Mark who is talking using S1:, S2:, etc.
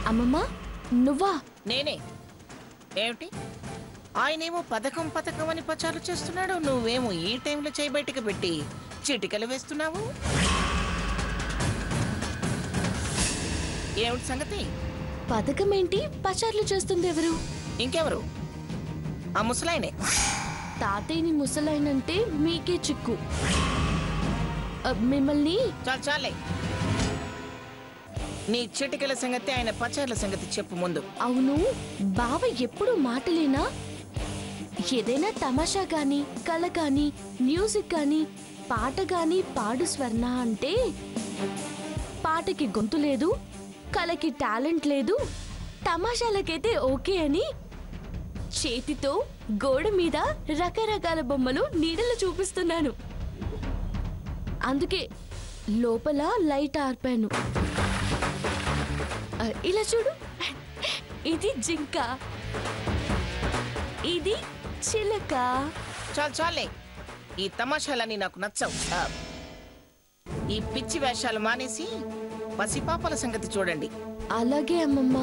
S1: అమ్మమ్మ నువ్వా?
S2: నేనే. ఏమిటి ఆయనేమో పథకం పథకం అని ప్రచారం చేస్తున్నాడు, నువ్వేమో ఈ టైంలో చేయి బయటకు పెట్టి చిటికలు వేస్తున్నావు. ఏమిటి సంగతి?
S1: పథకం ఏంటి? పచార్లు చేస్తుంది ఎవరు?
S2: ఇంకెవరు? ఆ ముసలాయనే.
S1: తాతయ్యని ముసలాయనంటే మీకే చిక్కు. మిమ్మల్ని
S2: చాలే, నీ చిటికల సంగతి ఆయన పచార్ల సంగతి చెప్పు ముందు.
S1: అవును, బావ ఎప్పుడు మాటలేనా? ఏదైనా తమాషా గాని, కళ గాని, మ్యూజిక్ గాని, పాట గాని పాడు స్వర్ణ అంటే పాటకి గొంతు లేదు, కళకి టాలెంట్ లేదు, తమాషాలకైతే ఓకే అని చేతితో గోడ మీద రకరకాల బొమ్మలు నీడలు చూపిస్తున్నాను. అందుకే లోపల లైట్ ఆర్పాను. ఇలా చూడు, ఇది జింక, ఇది చిలక.
S2: చాలే, ఈ తమాషాలన్నీ నాకు నచ్చవు. ఈ పిచ్చి వేషాలు మానేసి పసిపాపల సంగతి చూడండి.
S1: అలాగే అమ్మమ్మ.